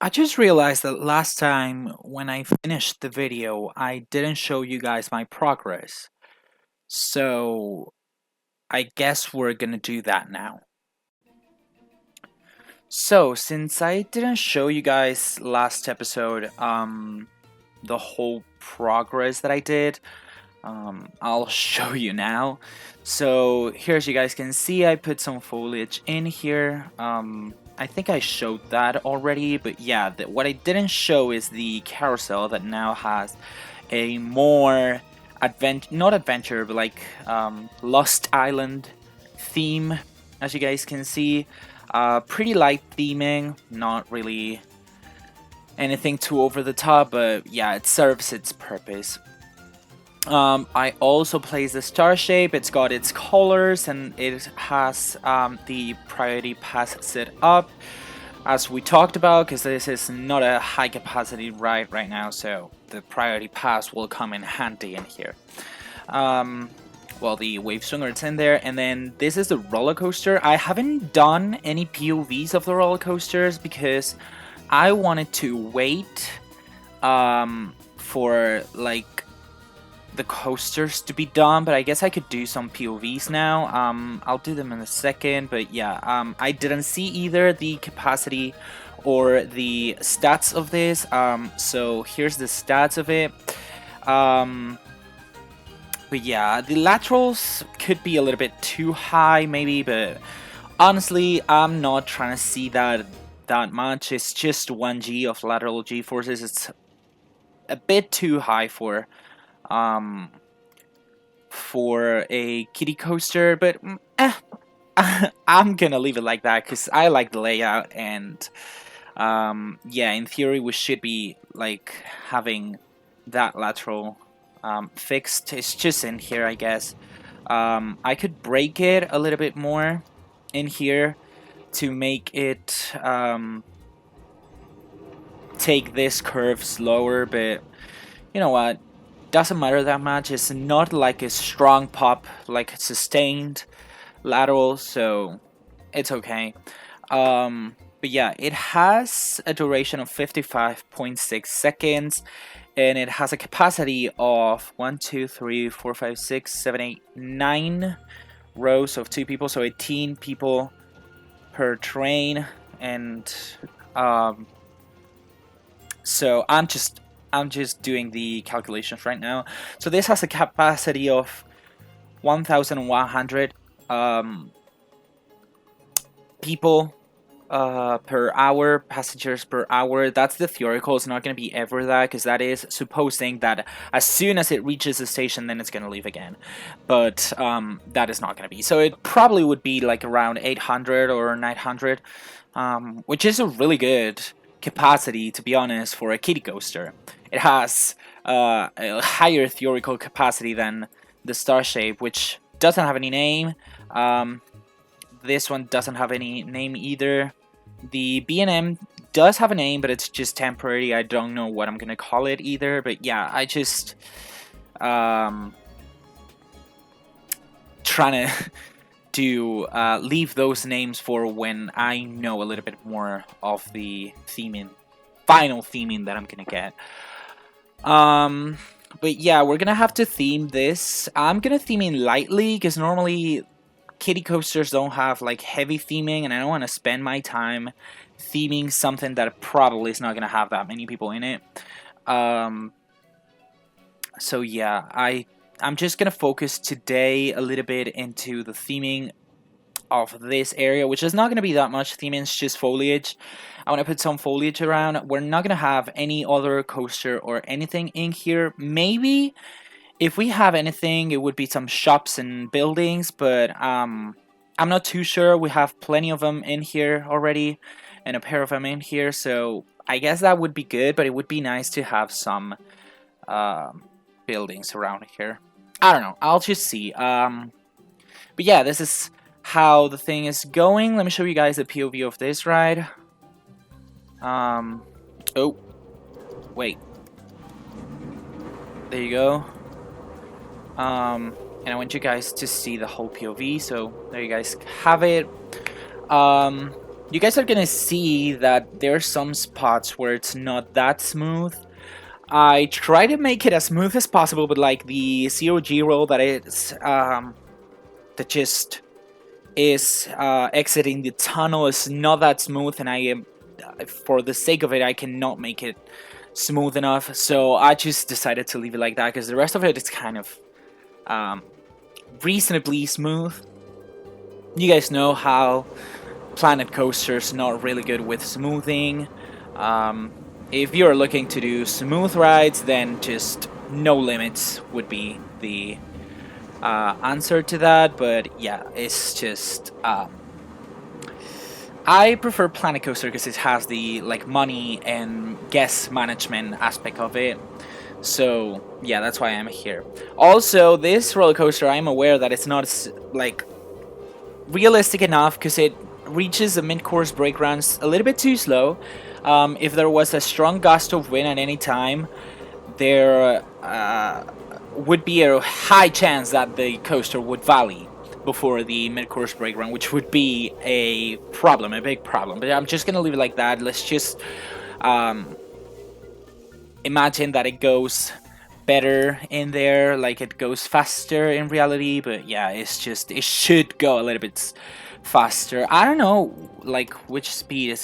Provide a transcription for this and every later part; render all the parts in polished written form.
I just realized that last time when I finished the video, I didn't show you guys my progress. So I guess we're gonna do that now. So since I didn't show you guys last episode, the whole progress that I did, I'll show you now. So here, as you guys can see, I put some foliage in here. I think I showed that already, but yeah, what I didn't show is the carousel that now has a more not adventure, but like Lost Island theme, as you guys can see. Pretty light theming, not really anything too over the top, but yeah, it serves its purpose. I also placed the star shape. It's got its colors and it has the priority pass set up as we talked about, because this is not a high capacity ride right now, so the priority pass will come in handy in here. Well, the wave swinger, it's in there, and then this is the roller coaster. I haven't done any POVs of the roller coasters because I wanted to wait for like the coasters to be done, but I guess I could do some POVs now. I'll do them in a second, but yeah, I didn't see either the capacity or the stats of this. So here's the stats of it. But yeah, the laterals could be a little bit too high maybe, but honestly, I'm not trying to see that much. It's just 1G of lateral G forces. It's a bit too high for a kiddie coaster, but I'm gonna leave it like that because I like the layout, and yeah, in theory we should be like having that lateral fixed. It's just in here, I guess. I could break it a little bit more in here to make it take this curve slower, but you know what, doesn't matter that much. It's not like a strong pop, like sustained lateral, so it's okay. But yeah, it has a duration of 55.6 seconds, and it has a capacity of 1, 2, 3, 4, 5, 6, 7, 8, 9 rows of 2 people, so 18 people per train, and so I'm just doing the calculations right now. So this has a capacity of 1,100 people per hour, passengers per hour. That's the theoretical. It's not going to be ever that, because that is supposing that as soon as it reaches the station, then it's going to leave again. But that is not going to be. So it probably would be like around 800 or 900, which is a really good capacity, to be honest, for a kiddie coaster. It has a higher theoretical capacity than the Star Shape, which doesn't have any name. This one doesn't have any name either. The B&M does have a name, but it's just temporary. I don't know what I'm gonna call it either. But yeah, I just trying to leave those names for when I know a little bit more of the final theming that I'm gonna get. But yeah, we're gonna have to theme this. I'm gonna theme in lightly because normally kiddie coasters don't have like heavy theming, and I don't want to spend my time theming something that probably is not gonna have that many people in it. So yeah, I'm just gonna focus today a little bit into the theming of this area, which is not going to be that much theming. It's just foliage. I want to put some foliage around. We're not going to have any other coaster or anything in here. Maybe if we have anything, it would be some shops and buildings, but I'm not too sure. We have plenty of them in here already, and a pair of them in here, so I guess that would be good, but it would be nice to have some buildings around here. I don't know. I'll just see. But yeah, this is how the thing is going. Let me show you guys the POV of this ride. Oh, wait. There you go. And I want you guys to see the whole POV, so there you guys have it. you guys are gonna see that there's some spots where it's not that smooth. I try to make it as smooth as possible, but like the COG roll that just is exiting the tunnel is not that smooth, and I am, for the sake of it, I cannot make it smooth enough. So I just decided to leave it like that because the rest of it is kind of reasonably smooth. You guys know how Planet Coaster's not really good with smoothing. If you're looking to do smooth rides, then just no limits would be the answer to that. But yeah, it's just I prefer Planet Coaster because it has the like money and guest management aspect of it. So yeah, that's why I'm here. Also, this roller coaster, I'm aware that it's not like realistic enough because it reaches the mid-course brake runs a little bit too slow. If there was a strong gust of wind at any time, there would be a high chance that the coaster would valley before the mid-course brake run, which would be a problem, a big problem. But I'm just gonna leave it like that. Let's just imagine that it goes better in there, like it goes faster in reality. But yeah, it's just, it should go a little bit faster. I don't know like which speed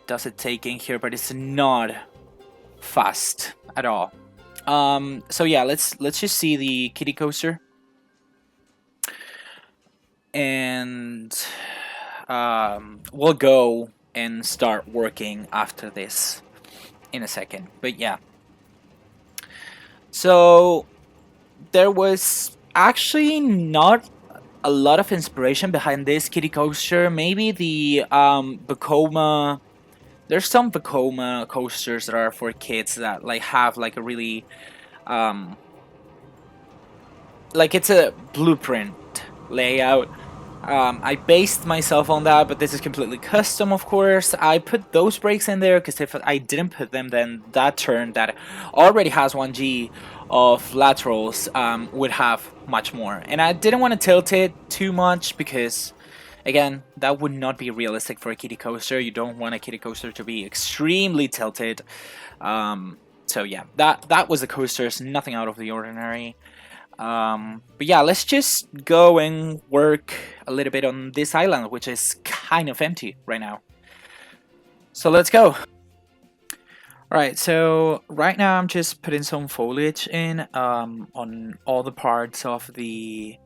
does it take in here, but it's not fast at all. So yeah, let's just see the Kiddie Coaster, and we'll go and start working after this in a second. But yeah, so there was actually not a lot of inspiration behind this Kiddie Coaster. Maybe the Vekoma. There's some Vekoma coasters that are for kids that like have like a really like it's a blueprint layout. I based myself on that, but this is completely custom, of course. I put those brakes in there because if I didn't put them, then that turn that already has 1G of laterals would have much more. And I didn't want to tilt it too much because, again, that would not be realistic for a kiddie coaster. You don't want a kiddie coaster to be extremely tilted. So yeah, that was the coasters, nothing out of the ordinary. But yeah, let's just go and work a little bit on this island, which is kind of empty right now. So let's go. Alright, so right now I'm just putting some foliage in on all the parts of the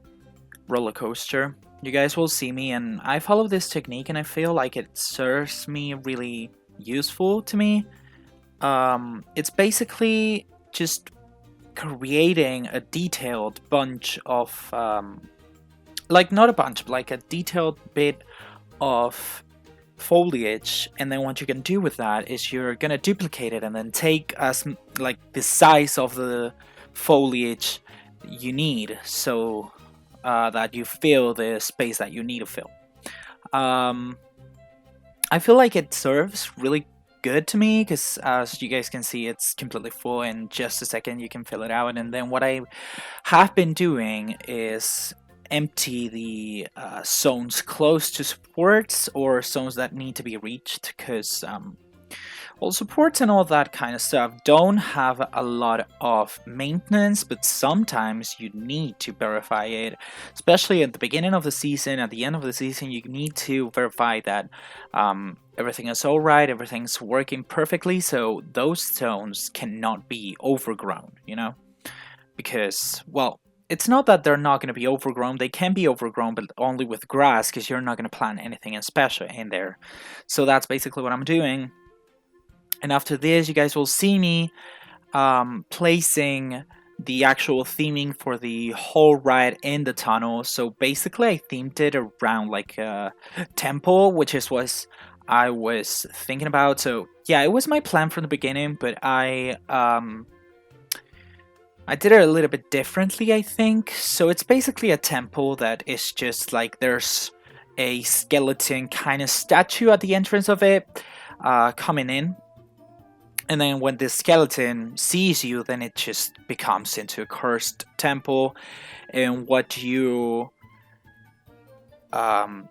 roller coaster. You guys will see me, and I follow this technique and I feel like it serves me really useful to me. It's basically just creating a detailed bunch of like not a bunch, but like a detailed bit of foliage, and then what you can do with that is you're gonna duplicate it and then take as like the size of the foliage you need, so that you fill the space that you need to fill. I feel like it serves really good to me because as you guys can see, it's completely full. In just a second you can fill it out, and then what I have been doing is empty the zones close to supports or zones that need to be reached, because well, supports and all that kind of stuff don't have a lot of maintenance, but sometimes you need to verify it, especially at the beginning of the season. At the end of the season, you need to verify that everything is alright, everything's working perfectly, so those stones cannot be overgrown, you know? Because, well, it's not that they're not going to be overgrown, they can be overgrown, but only with grass, because you're not going to plant anything special in there. So that's basically what I'm doing. And after this, you guys will see me placing the actual theming for the whole ride in the tunnel. So basically, I themed it around like a temple, which is what I was thinking about. So yeah, it was my plan from the beginning, but I did it a little bit differently, I think. So it's basically a temple that is just like there's a skeleton kind of statue at the entrance of it coming in. And then when this skeleton sees you, then it just becomes into a cursed temple. And what you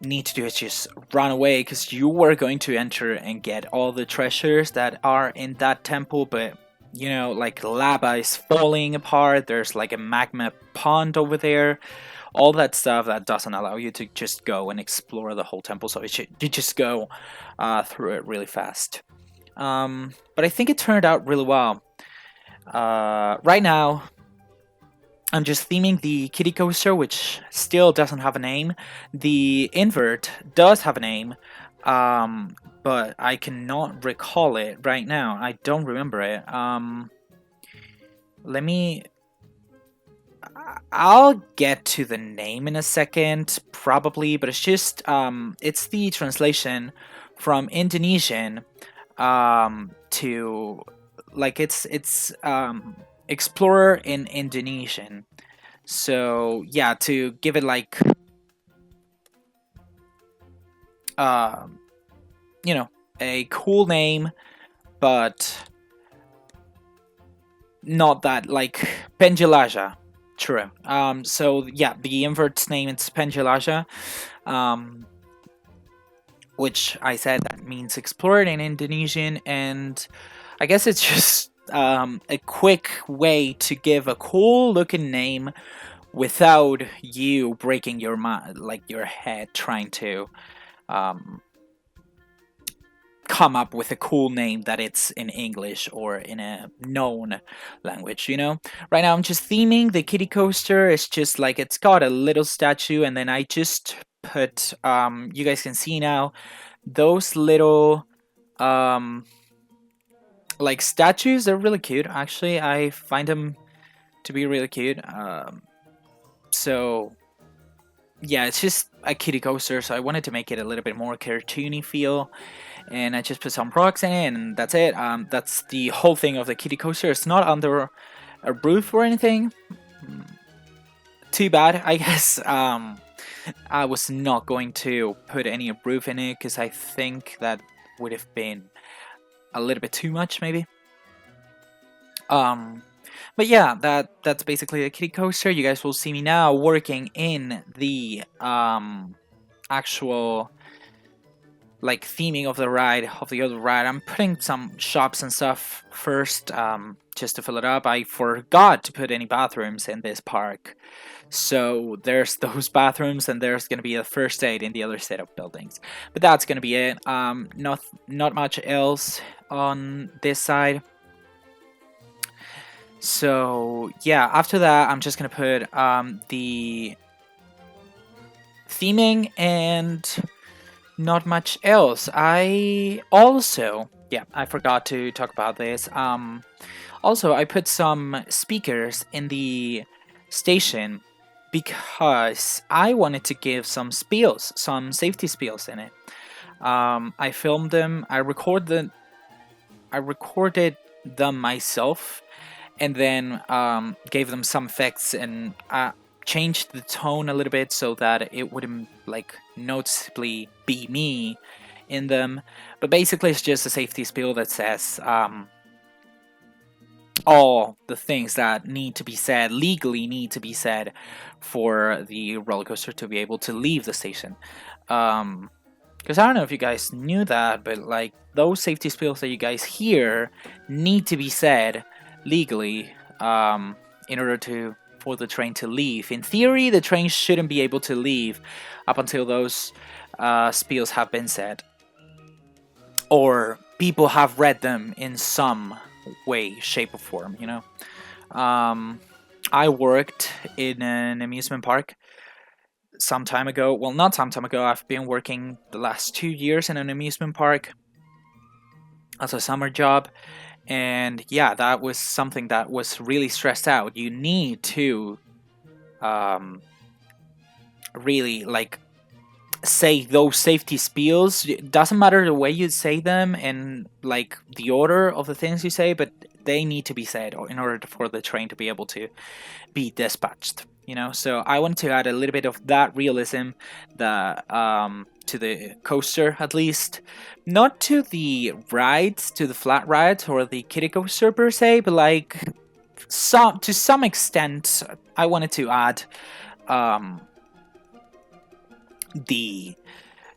need to do is just run away, because you were going to enter and get all the treasures that are in that temple, but you know, like lava is falling apart, there's like a magma pond over there, all that stuff that doesn't allow you to just go and explore the whole temple, so you just go through it really fast. But I think it turned out really well. Right now, I'm just theming the Kiddie Coaster, which still doesn't have a name. The Invert does have a name, but I cannot recall it right now. I don't remember it. Let me... I'll get to the name in a second, probably, but it's just, it's the translation from Indonesian to, like, it's Explorer in Indonesian. So yeah, to give it like you know, a cool name, but not that, like Penjelajah. True. So yeah, the invert's name is Penjelajah, which I said that means explorer in Indonesian, and I guess it's just a quick way to give a cool looking name without you breaking your mind, like your head, trying to come up with a cool name that it's in English or in a known language, you know? Right now I'm just theming the Kiddie Coaster. It's just like, it's got a little statue, and then I just put, you guys can see now, those little like statues are really cute. Actually, I find them to be really cute. So yeah, it's just a Kiddie Coaster, so I wanted to make it a little bit more cartoony feel, and I just put some rocks in it, and that's it. That's the whole thing of the Kiddie Coaster. It's not under a roof or anything. Too bad, I guess. I was not going to put any roof in it, because I think that would have been a little bit too much, maybe. But yeah, that's basically the Kiddie Coaster. You guys will see me now working in the actual like theming of the ride, of the other ride. I'm putting some shops and stuff first, just to fill it up. I forgot to put any bathrooms in this park, so there's those bathrooms, and there's gonna be a first aid in the other set of buildings. But that's gonna be it. Not much else on this side. So yeah, after that, I'm just gonna put the theming and not much else. I also, yeah, I forgot to talk about this. Also, I put some speakers in the station because I wanted to give some spiels, some safety spiels in it. I filmed them. I recorded them myself, and then gave them some effects, and changed the tone a little bit so that it wouldn't like noticeably be me in them. But basically it's just a safety spiel that says all the things that need to be said, legally need to be said, for the roller coaster to be able to leave the station. Because I don't know if you guys knew that, but like those safety spiels that you guys hear need to be said legally in order for the train to leave. In theory, the train shouldn't be able to leave up until those spiels have been said, or people have read them in some way, shape, or form, you know? I worked in an amusement park some time ago. Well, not some time ago. I've been working the last 2 years in an amusement park as a summer job. And yeah, that was something that was really stressed out. You need to really like say those safety spiels. It doesn't matter the way you say them and like the order of the things you say, but they need to be said in order for the train to be able to be dispatched, you know? So I wanted to add a little bit of that realism to the coaster, at least. Not to the rides, to the flat rides or the Kiddie Coaster per se, but like to some extent I wanted to add the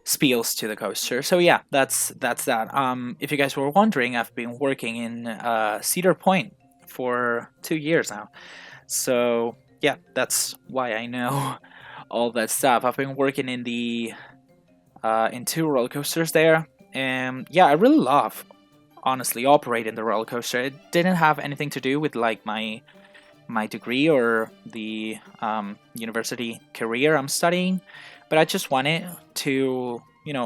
spills to the coaster. So yeah, that's that. If you guys were wondering, I've been working in Cedar Point for 2 years now. So yeah, that's why I know all that stuff. I've been working in the in 2 roller coasters there, and yeah, I really love honestly operating the roller coaster. It didn't have anything to do with like my degree or the university career I'm studying, but I just wanted to,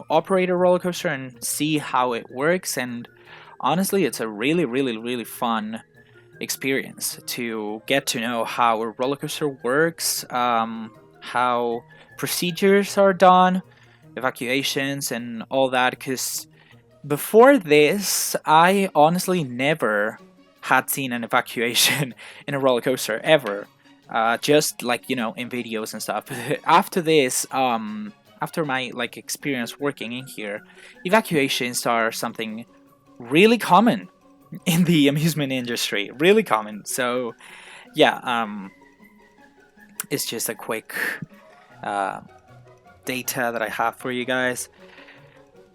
operate a roller coaster and see how it works. And honestly, it's a really, really, really fun experience to get to know how a roller coaster works, how procedures are done, evacuations, and all that. Because before this, I honestly never had seen an evacuation in a roller coaster ever. Just like in videos and stuff. After this, after my like experience working in here, evacuations are something really common in the amusement industry. Really common. So yeah, it's just a quick uh, data that I have for you guys.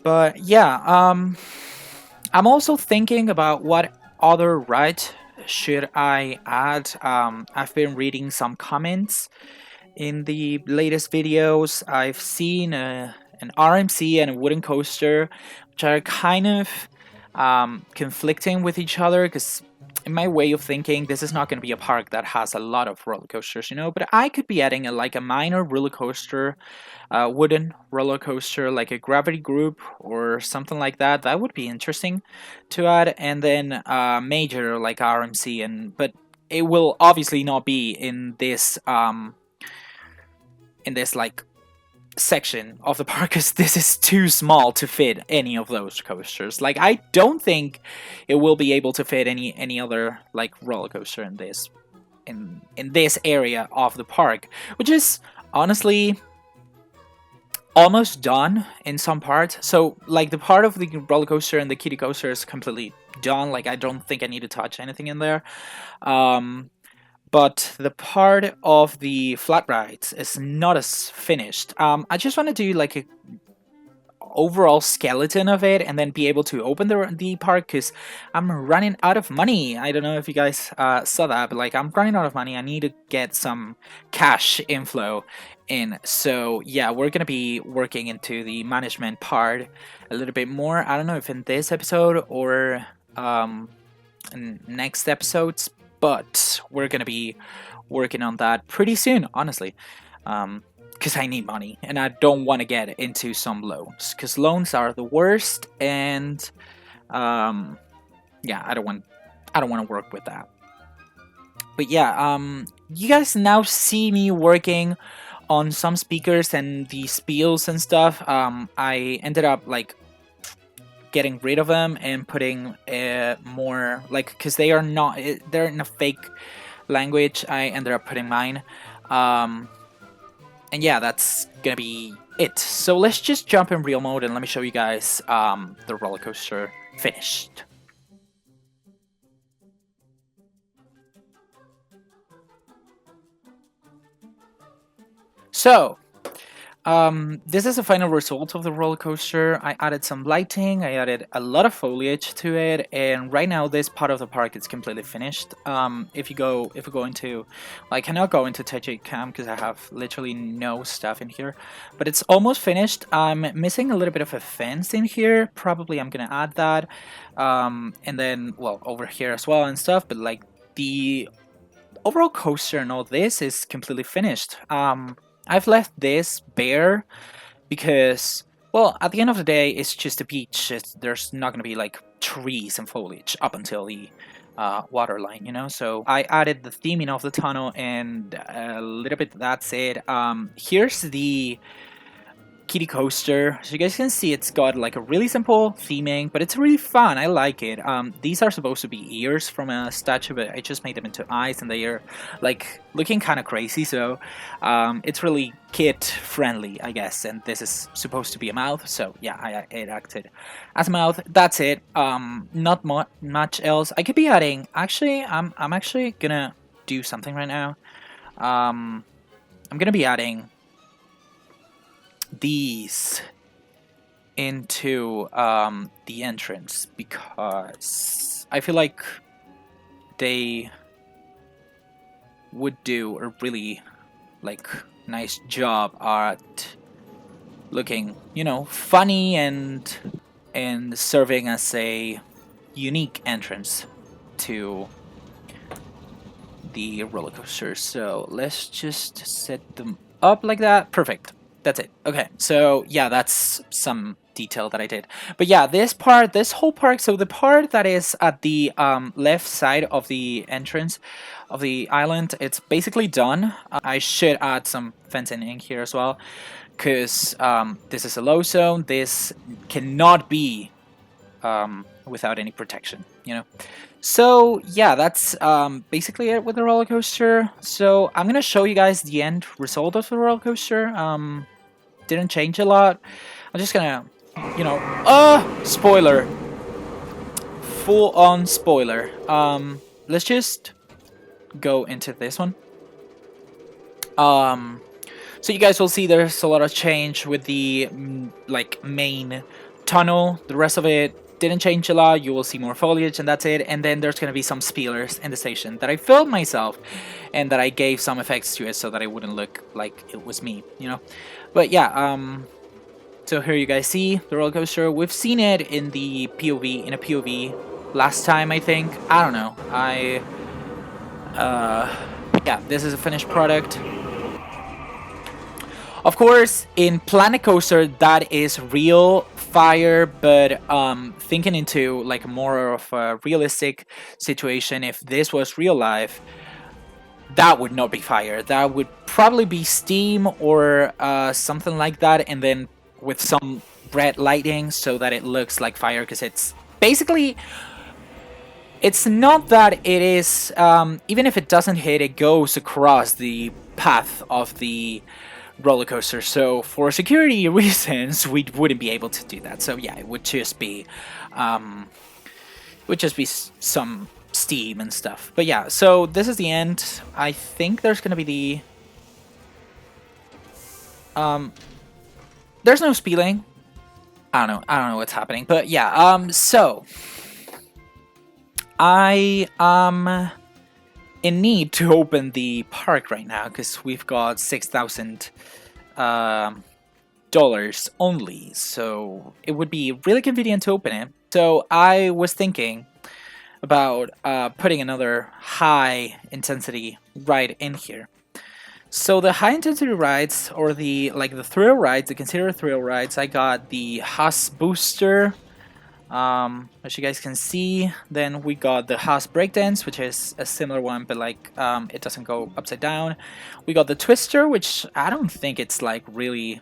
But yeah, I'm also thinking about what other ride should I add. I've been reading some comments in the latest videos. I've seen an RMC and a wooden coaster, which are kind of conflicting with each other because in my way of thinking, this is not going to be a park that has a lot of roller coasters, but I could be adding like a minor roller coaster, wooden roller coaster, like a gravity group or something like that. That would be interesting to add, and then major like RMC, but it will obviously not be in this like section of the park because this is too small to fit any of those coasters. Like I don't think it will be able to fit any other like roller coaster in this area of the park, which is honestly almost done in some parts. So like the part of the roller coaster and the kiddie coaster is completely done. Like I don't think I need to touch anything in there. But the part of the flat rides is not as finished. I just want to do like a overall skeleton of it and then be able to open the park because I'm running out of money. I don't know if you guys saw that, but like I'm running out of money. I need to get some cash inflow in. So yeah, we're gonna be working into the management part a little bit more. I don't know if in this episode or in next episodes, but we're gonna be working on that pretty soon, honestly. Because I need money and I don't want to get into some loans because loans are the worst, and yeah, I don't want to work with that. But yeah, you guys now see me working on some speakers and the spiels and stuff. I ended up like getting rid of them and putting more like because they're in a fake language. I ended up putting mine. And yeah, that's gonna be it. So let's just jump in real mode and let me show you guys the roller coaster finished. So, this is the final result of the roller coaster. I added some lighting, I added a lot of foliage to it, and right now this part of the park is completely finished. If we go into, I cannot go into TJ Cam because I have literally no stuff in here, but it's almost finished. I'm missing a little bit of a fence in here. Probably I'm gonna add that, and then over here as well and stuff. But like the overall coaster and all this is completely finished. I've left this bare because, at the end of the day, it's just a beach. There's not going to be like trees and foliage up until the water line, So I added the theming of the tunnel and a little bit that's it. Here's the Kiddie Coaster. So you guys can see it's got like a really simple theming, but it's really fun. I like it. These are supposed to be ears from a statue, but I just made them into eyes and they are like looking kind of crazy. So it's really kid friendly, I guess. And this is supposed to be a mouth. So yeah, it acted as a mouth. That's it. Not much else. I could be adding. Actually, I'm actually gonna do something right now. I'm gonna be adding these into the entrance because I feel like they would do a really like nice job at looking, you know, funny and serving as a unique entrance to the roller coaster. So let's just set them up like that. Perfect. That's it. Okay. So yeah, that's some detail that I did. But yeah, this whole park. So the part that is at the left side of the entrance of the island, it's basically done. I should add some fencing in here as well, because this is a low zone. This cannot be without any protection, you know. So yeah, that's basically it with the roller coaster. So I'm gonna show you guys the end result of the roller coaster. Didn't change a lot. I'm just gonna, you know, spoiler, full on spoiler. Let's just go into this one. So you guys will see there's a lot of change with the like main tunnel. The rest of it didn't change a lot. You will see more foliage and that's it. And then there's gonna be some spielers in the station that I filmed myself and that I gave some effects to it so that it wouldn't look like it was me, you know. But yeah, so here you guys see the roller coaster. We've seen it in the POV, in a POV last time, I think. I don't know. Yeah, this is a finished product. Of course, in Planet Coaster, that is real fire, but thinking into like more of a realistic situation, if this was real life, that would not be fire. That would probably be steam or something like that, and then with some red lighting so that it looks like fire, because it's basically... It's not that it is... even if it doesn't hit, it goes across the path of the roller coaster, so for security reasons we wouldn't be able to do that. So yeah, it would just be some steam and stuff. But yeah, so this is the end. I think there's gonna be the there's no spieling. I don't know what's happening, but yeah, so I am in need to open the park right now because we've got $6,000 only, so it would be really convenient to open it. So I was thinking about putting another high intensity ride in here. So the high intensity rides, or the thrill rides, the considered thrill rides, I got the Haas Booster, as you guys can see. Then we got the Haas Breakdance, which is a similar one, but like it doesn't go upside down. We got the Twister, which I don't think it's like really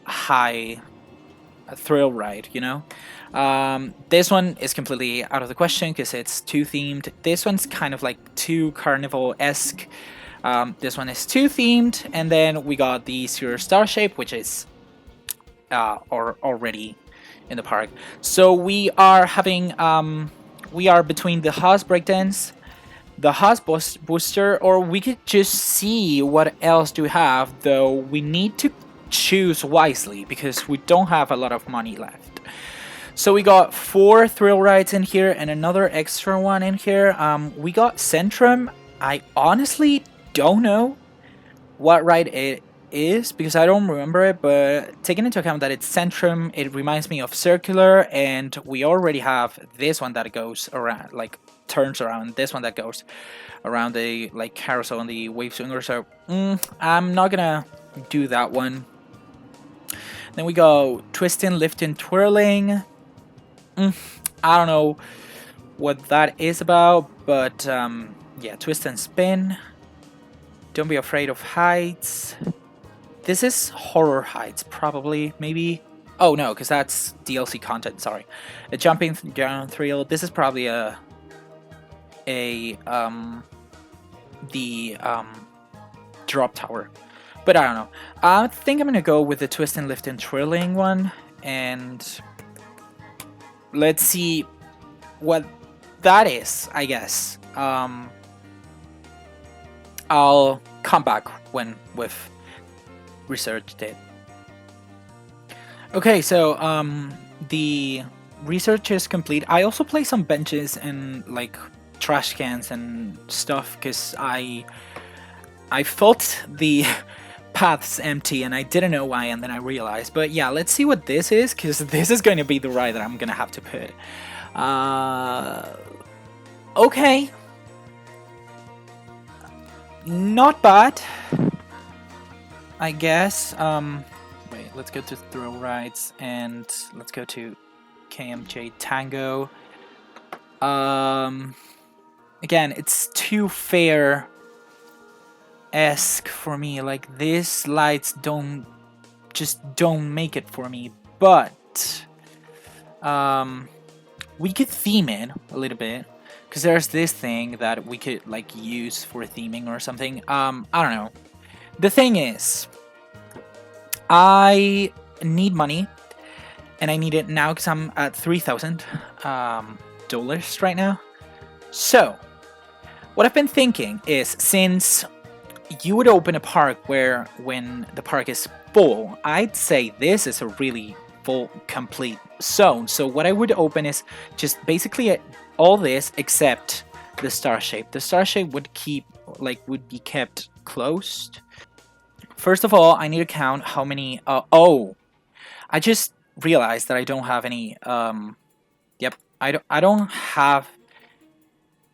high thrill ride, you know. This one is completely out of the question because it's too themed. This one's kind of like too carnival-esque. This one is too themed, and then we got the Zero Star Shape, which is already in the park. So we are having we are between the Haas Breakdance, the Haas Booster, or we could just see what else do we have, though we need to choose wisely because we don't have a lot of money left. So we got 4 thrill rides in here and another extra one in here. We got Centrum. I honestly don't know what ride it is because I don't remember it, but taking into account that it's Centrum, it reminds me of Circular, and we already have this one that goes around, like turns around, this one that goes around the like carousel and the wave swinger, so I'm not gonna do that one. Then we go Twisting, Lifting, Twirling. I don't know what that is about, but yeah, Twist and Spin. Don't Be Afraid of Heights. This is Horror Heights, probably, maybe. Oh no, because that's DLC content. Sorry, a Jumping Down Thrill. This is probably the Drop Tower, but I don't know. I think I'm gonna go with the Twist and Lift and Twirling one, and let's see what that is. I guess I'll come back when we've researched it. Okay, so the research is complete. I also placed some benches and like trash cans and stuff because I felt the paths empty and I didn't know why, and then I realized. But yeah, let's see what this is, because this is going to be the ride that I'm gonna have to put. Okay, not bad, I guess. Wait, let's go to thrill rides and let's go to KMG Tango. Again, it's too fair-esque for me. Like, these lights just don't make it for me. But we could theme it a little bit, because there's this thing that we could like use for theming or something. I don't know. The thing is, I need money, and I need it now because I'm at $3,000 dollars right now. So what I've been thinking is, since you would open a park when the park is full, I'd say this is a really full, complete zone. So what I would open is just basically all this except the star shape. The star shape would be kept closed. First of all, I need to count how many. Oh, I just realized that I don't have any. Yep, I don't have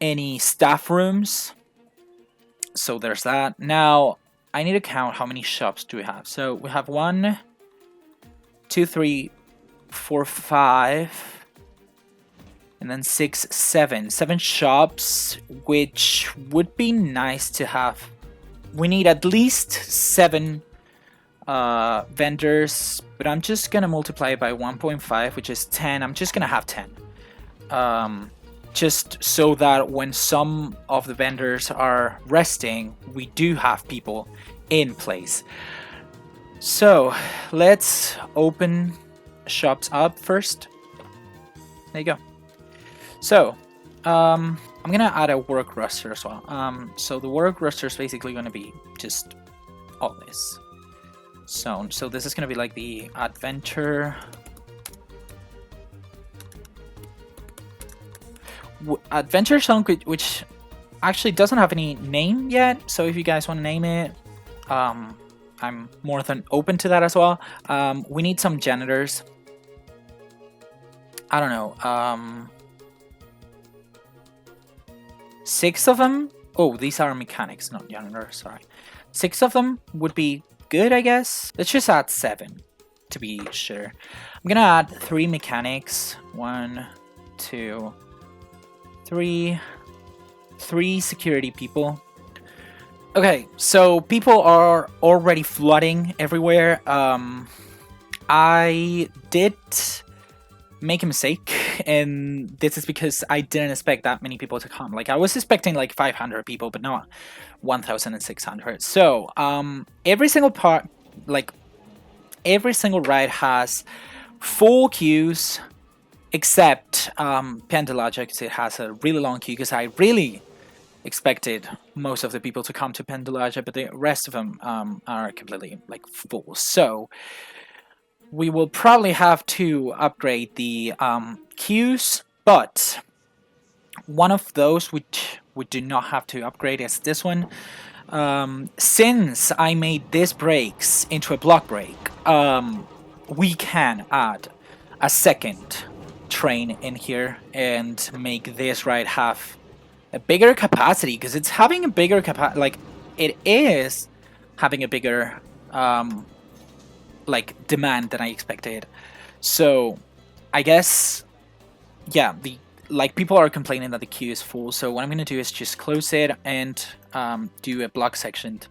any staff rooms. So there's that. Now I need to count how many shops do we have. So we have 1, 2, 3, 4, 5, and then 6, 7. 7 shops, which would be nice to have. We need at least 7 vendors, but I'm just gonna multiply it by 1.5, which is 10. I'm just gonna have 10. Just so that when some of the vendors are resting, we do have people in place. So let's open shops up first. There you go. So I'm gonna add a work roster as well. So the work roster is basically gonna be just all this zone. So this is gonna be like the adventure. Adventure zone, which actually doesn't have any name yet. So if you guys want to name it, I'm more than open to that as well. We need some janitors. I don't know. 6 of them. Oh, these are mechanics, not janitors. Sorry. 6 of them would be good, I guess. Let's just add 7 to be sure. I'm gonna add 3 mechanics. 1, 2, 3 security people. Okay, so people are already flooding everywhere. I did make a mistake, and this is because I didn't expect that many people to come. Like, I was expecting like 500 people, but not 1,600. So every single part, like every single ride has full queues, except Penjelajah, because it has a really long queue, because I really expected most of the people to come to Penjelajah, but the rest of them are completely like full. So we will probably have to upgrade the queues, but one of those which we do not have to upgrade is this one. Since I made this brakes into a block brake, we can add a second train in here and make this ride have a bigger capacity, because it's having a bigger capacity. Like, it is having a bigger like demand than I expected. So I guess, yeah, people are complaining that the queue is full. So what I'm gonna do is just close it and do a block sectioned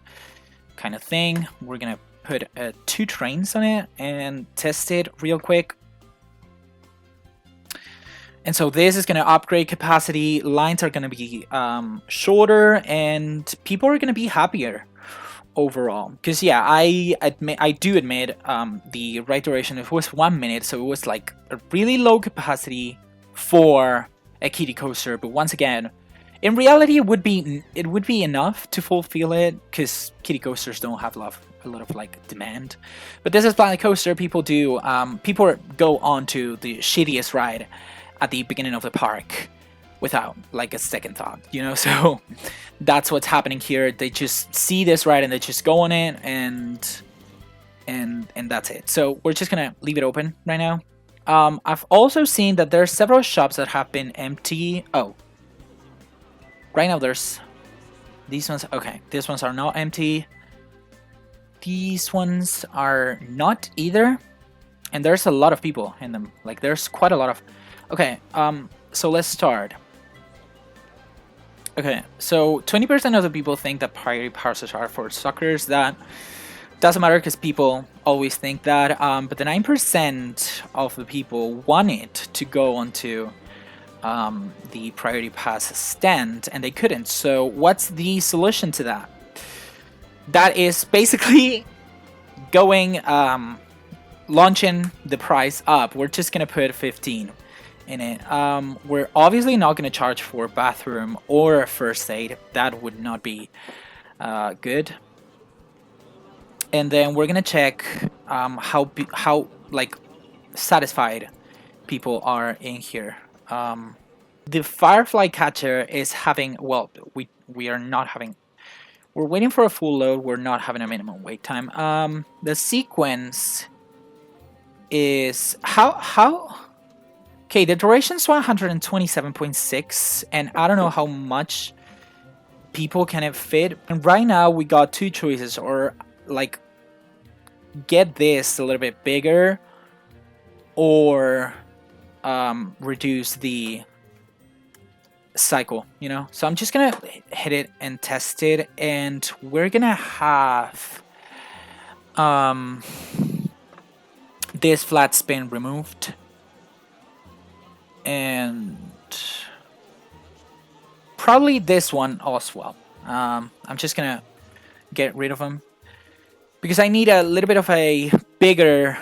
kind of thing. We're gonna put 2 trains on it and test it real quick. And so this is going to upgrade capacity, lines are going to be shorter, and people are going to be happier overall. Because yeah, I do admit the ride duration, it was 1 minute, so it was like a really low capacity for a kiddie coaster. But once again, in reality, it would be enough to fulfill it, because kiddie coasters don't have a lot of like demand. But this is Planet Coaster. People do people go on to the shittiest ride at the beginning of the park without like a second thought, you know. So that's what's happening here. They just see this ride and they just go on it, and that's it. So we're just gonna leave it open right now. I've also seen that there are several shops that have been empty. Oh, right now there's these ones. Okay, these ones are not empty. These ones are not either, and there's a lot of people in them. Like there's quite a lot of. Okay, so let's start. Okay, so 20% of the people think that priority passes are for suckers. That doesn't matter because people always think that. But the 9% of the people wanted to go onto the priority pass stand and they couldn't. So what's the solution to that? That is basically going launching the price up. We're just gonna put 15 in it. We're obviously not gonna charge for bathroom or first aid. That would not be good. And then we're gonna check how like satisfied people are in here. The Firefly catcher is having, well, we are not having. We're waiting for a full load. We're not having a minimum wait time. The sequence is how. Okay, the duration's 127.6, and I don't know how much people can it fit. And right now we got two choices, or like get this a little bit bigger, or reduce the cycle, you know. So I'm just gonna hit it and test it, and we're gonna have this flat spin removed, and probably this one as well. I'm just gonna get rid of them because I need a little bit of a bigger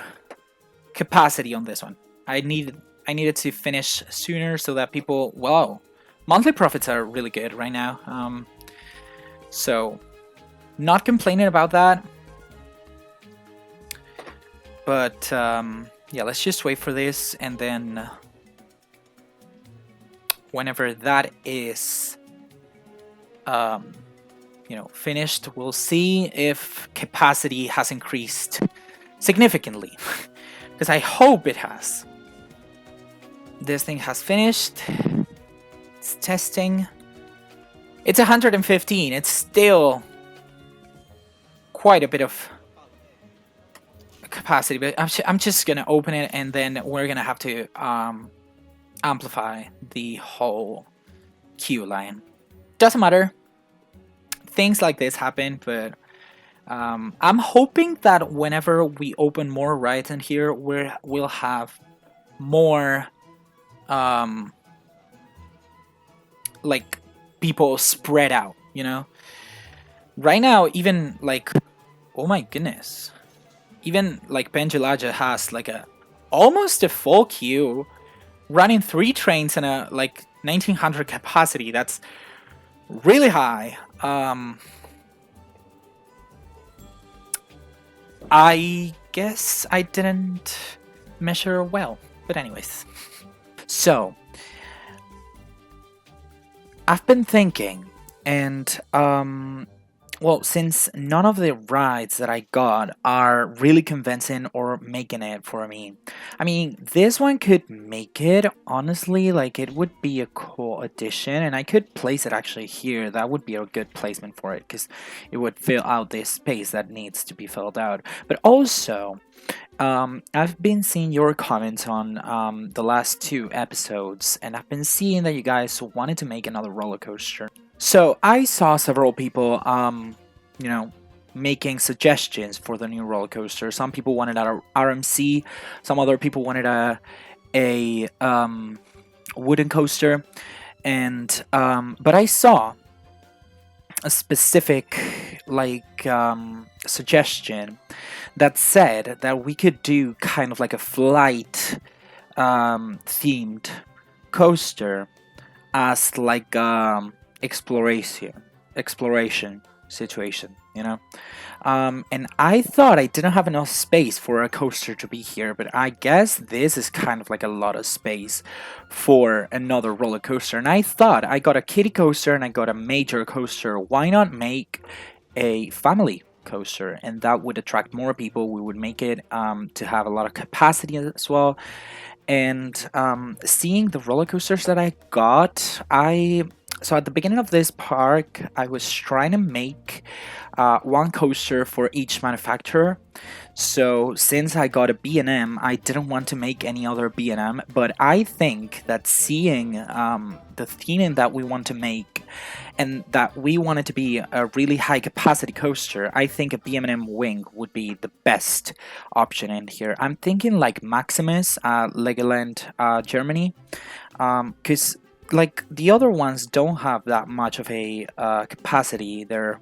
capacity on this one. I needed to finish sooner so that people, wow, monthly profits are really good right now. So not complaining about that. But yeah, let's just wait for this, and then whenever that is you know, finished, we'll see if capacity has increased significantly. Because I hope it has. This thing has finished. It's testing. It's 115. It's still quite a bit of capacity, but I'm just gonna open it, and then we're gonna have to amplify the whole queue line. Doesn't matter. Things like this happen, but I'm hoping that whenever we open more rides in here, we'll have more like people spread out, you know. Right now, even like, oh my goodness, even like Penjelajah has like almost a full queue, running 3 trains and a like 1900 capacity. That's really high. I guess I didn't measure well, but anyways. So I've been thinking, and well, since none of the rides that I got are really convincing or making it for me, I mean, this one could make it, honestly. Like, it would be a cool addition, and I could place it actually here. That would be a good placement for it, because it would fill out this space that needs to be filled out. But also, I've been seeing your comments on the last 2 episodes, and I've been seeing that you guys wanted to make another roller coaster. So I saw several people, you know, making suggestions for the new roller coaster. Some people wanted a RMC, some other people wanted a wooden coaster, and but I saw a specific like suggestion that said that we could do kind of like a flight themed coaster as like exploration. situation, you know. And I thought I didn't have enough space for a coaster to be here, but I guess this is kind of like a lot of space for another roller coaster. And I thought I got a kiddie coaster and I got a major coaster. Why not make a family coaster? And that would attract more people. We would make it to have a lot of capacity as well. And seeing the roller coasters that I got, so at the beginning of this park, I was trying to make one coaster for each manufacturer. So since I got a B&M, I didn't want to make any other B&M, but I think that seeing the theming that we want to make and that we want it to be a really high capacity coaster, I think a B&M wing would be the best option in here. I'm thinking like Maximus, Legoland, Germany, because like the other ones don't have that much of a capacity. They're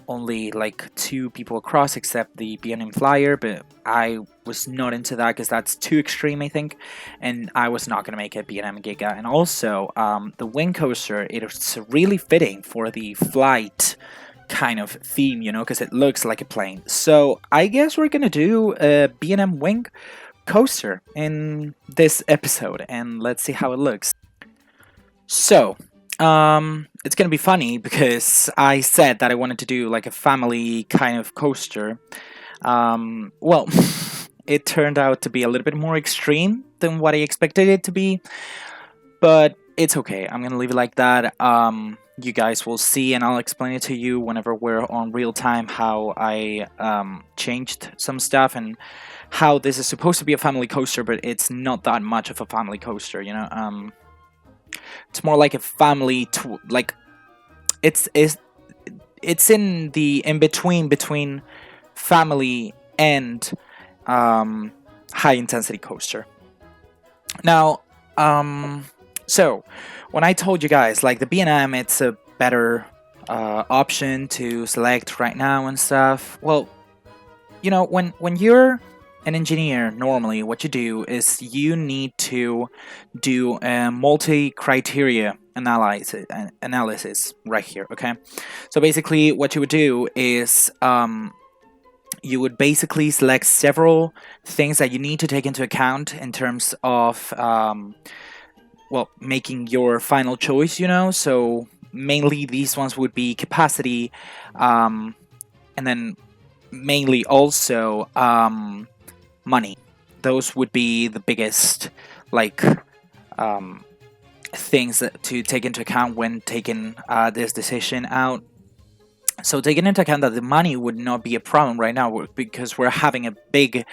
only like 2 people across, except the B&M Flyer, but I was not into that because that's too extreme, I think, and I was not going to make a B&M Giga. And also, the wing coaster, it's really fitting for the flight kind of theme, you know, because it looks like a plane. So I guess we're going to do a B&M wing coaster in this episode, and let's see how it looks. So, it's gonna be funny because I said that I wanted to do like a family kind of coaster. Well, it turned out to be a little bit more extreme than what I expected it to be, but it's okay. I'm gonna leave it like that. You guys will see, and I'll explain it to you whenever we're on real time how I changed some stuff and how this is supposed to be a family coaster, but it's not that much of a family coaster, you know. It's more like a family like it's in the in between family and high intensity coaster. Now, so when I told you guys like the B&M, it's a better option to select right now and stuff. Well, you know, when you're an engineer, normally what you do is you need to do a multi-criteria analysis right here, okay? So basically what you would do is you would basically select several things that you need to take into account in terms of well, making your final choice, you know. So mainly these ones would be capacity, and then mainly also money. Those would be the biggest like things to take into account when taking this decision out. So taking into account that the money would not be a problem right now because we're having a big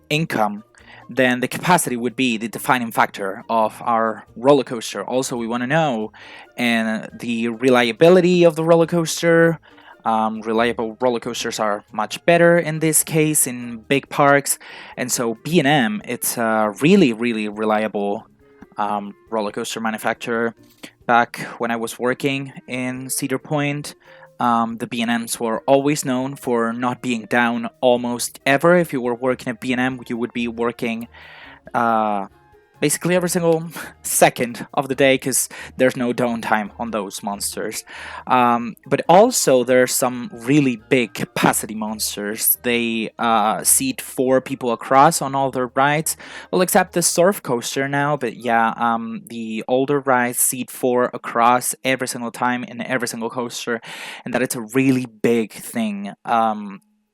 income, then the capacity would be the defining factor of our roller coaster. Also, we want to know and the reliability of the roller coaster. Reliable roller coasters are much better in this case in big parks, and so B&M, it's a really reliable roller coaster manufacturer. Back when I was working in Cedar Point, the B&Ms were always known for not being down almost ever. If you were working at B&M, you would be working basically every single second of the day because there's no downtime on those monsters. But also there's some really big capacity monsters. They seat 4 people across on all their rides, well, except the surf coaster now, but yeah, the older rides seat 4 across every single time in every single coaster, and that it's a really big thing.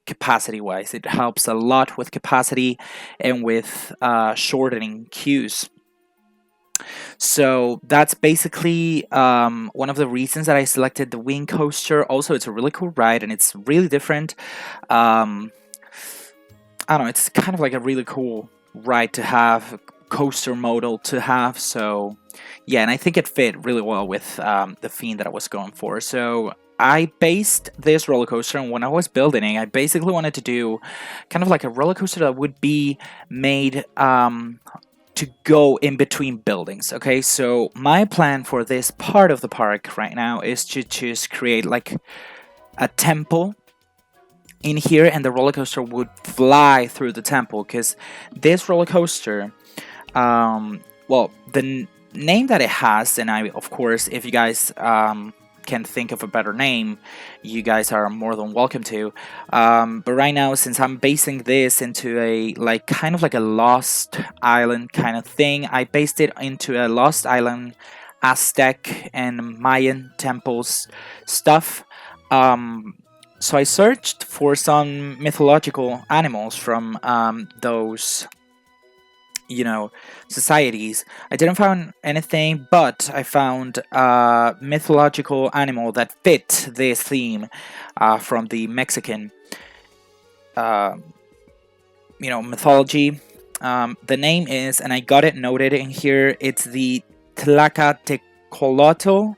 Capacity wise, it helps a lot with capacity and with shortening queues. So that's basically one of the reasons that I selected the wing coaster. Also, it's a really cool ride and it's really different. I don't know, it's kind of like a really cool ride to have, coaster modal to have. So yeah, and I think it fit really well with the theme that I was going for. So I based this roller coaster, and when I was building it, I basically wanted to do kind of like a roller coaster that would be made to go in between buildings. Okay, so my plan for this part of the park right now is to just create like a temple in here, and the roller coaster would fly through the temple because this roller coaster, well, the name that it has, and I, of course, if you guys can think of a better name, you guys are more than welcome to. But right now, since I'm basing this into a like kind of like a Lost Island kind of thing, I based it into a Lost Island, Aztec and Mayan temples stuff. So I searched for some mythological animals from those, you know, societies. I didn't find anything, but I found a mythological animal that fit this theme from the Mexican, uh, mythology. The name is, and I got it noted in here, it's the Tlacatecolotl.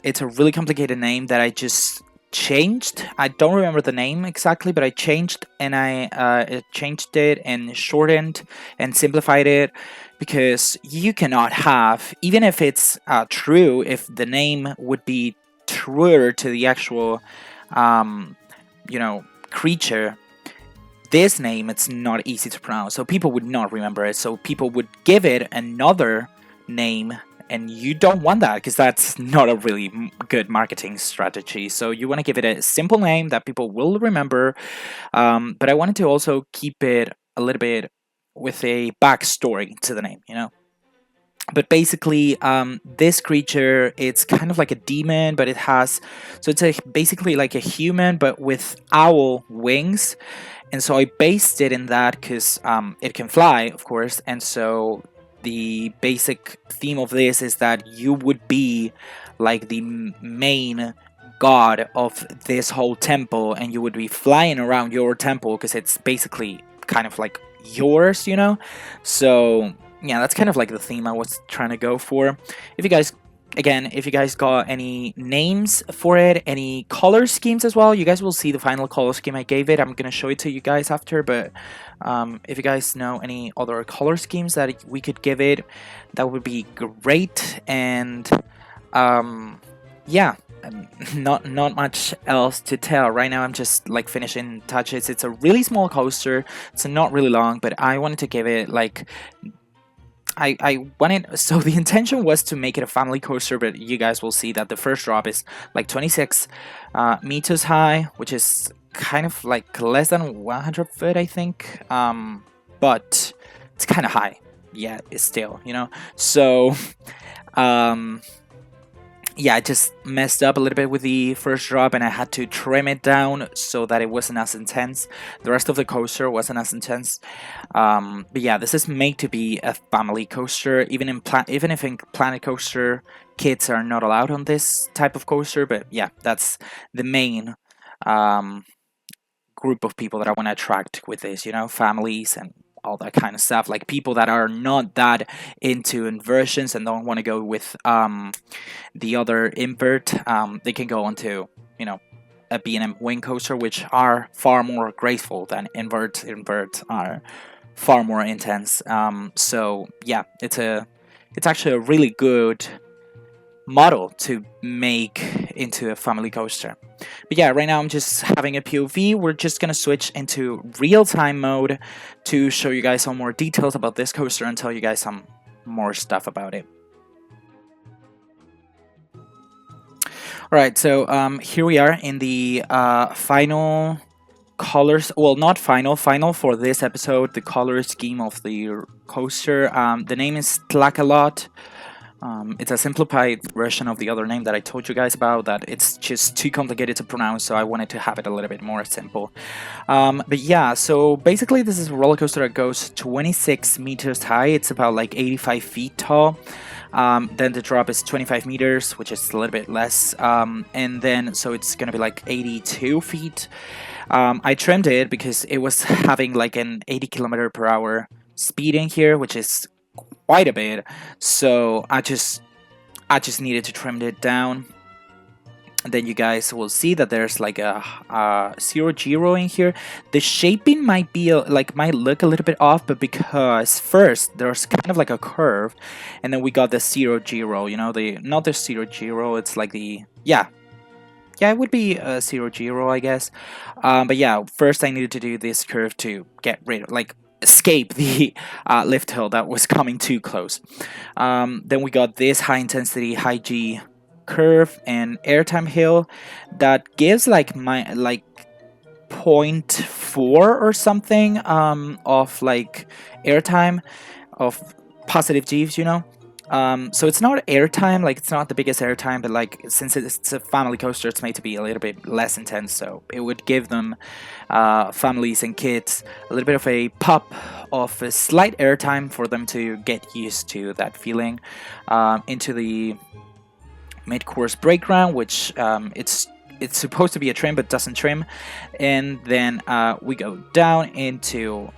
It's a really complicated name that I just changed. I don't remember the name exactly, but I changed, and I changed it and shortened and simplified it, because you cannot have, even if it's true, if the name would be truer to the actual creature, this name, it's not easy to pronounce, so people would not remember it, so people would give it another name, and you don't want that, because that's not a really good marketing strategy. So you want to give it a simple name that people will remember, but I wanted to also keep it a little bit with a backstory to the name, But basically, this creature, it's kind of like a demon, but it's basically like a human, but with owl wings. And so I based it in that because it can fly, of course, and so the basic theme of this is that you would be like the main god of this whole temple, and you would be flying around your temple because it's basically kind of like yours, So yeah, that's kind of like the theme I was trying to go for. If you guys got any names for it, any color schemes as well, you guys will see the final color scheme I gave it. I'm gonna show it to you guys after, but if you guys know any other color schemes that we could give it, that would be great. And yeah, not much else to tell right now. I'm just like finishing touches. It's a really small coaster, it's not really long, but I wanted to give it like I wanted, so the intention was to make it a family coaster, but you guys will see that the first drop is like 26 meters high, which is kind of like less than 100 foot, I think, but it's kind of high. Yeah, it's still, so yeah, I just messed up a little bit with the first drop, and I had to trim it down so that it wasn't as intense. The rest of the coaster wasn't as intense. But yeah, this is made to be a family coaster. Even if in Planet Coaster, kids are not allowed on this type of coaster. But yeah, that's the main group of people that I want to attract with this. Families and all that kind of stuff, like people that are not that into inversions and don't want to go with the other invert. They can go onto a B&M wing coaster, which are far more graceful than invert. Invert are far more intense. So yeah, it's actually a really good model to make into a family coaster. But yeah, right now I'm just having a POV. We're just gonna switch into real-time mode to show you guys some more details about this coaster and tell you guys some more stuff about it. Alright, so here we are in the final colors, well, not final for this episode, the color scheme of the coaster. The name is Tlacalot. It's a simplified version of the other name that I told you guys about, that it's just too complicated to pronounce, so I wanted to have it a little bit more simple. But yeah, so basically this is a roller coaster that goes 26 meters high. It's about like 85 feet tall. Then the drop is 25 meters, which is a little bit less. And then, so it's gonna be like 82 feet. I trimmed it because it was having like an 80 km/h speed in here, which is quite a bit, so I just needed to trim it down. And then you guys will see that there's like a 0 in here. The shaping might look a little bit off, but because first there's kind of like a curve, and then we got the 0, not the 0, it's like the yeah, it would be a 0, I guess. But yeah, first I needed to do this curve to get rid of, like, escape the lift hill that was coming too close. Then we got this high intensity, high G curve and airtime hill that gives like my like 0.4 or something of like airtime of positive G's, you know. So it's not airtime, like it's not the biggest airtime, but like since it's a family coaster, it's made to be a little bit less intense. So it would give them families and kids a little bit of a pop of a slight airtime for them to get used to that feeling. Into the mid-course breakground, which it's supposed to be a trim but doesn't trim, and then we go down into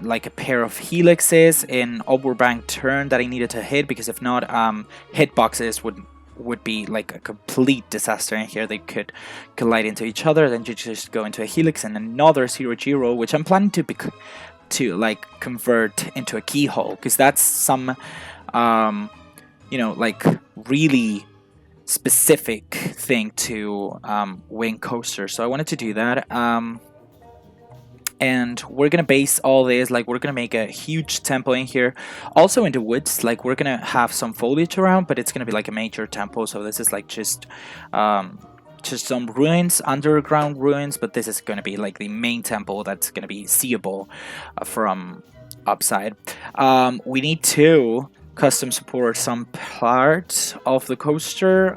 like a pair of helixes in upward bank turn that I needed to hit, because if not, hitboxes would be like a complete disaster in here. They could collide into each other. Then you just go into a helix and another 0-0, which I'm planning to like convert into a keyhole, because that's some you know, like really specific thing to wing coaster. So I wanted to do that. And we're gonna base all this, like we're gonna make a huge temple in here, also in the woods. Like we're gonna have some foliage around, but it's gonna be like a major temple. So this is like just some ruins, underground ruins, but this is gonna be like the main temple that's gonna be seeable from upside. We need to custom support some parts of the coaster,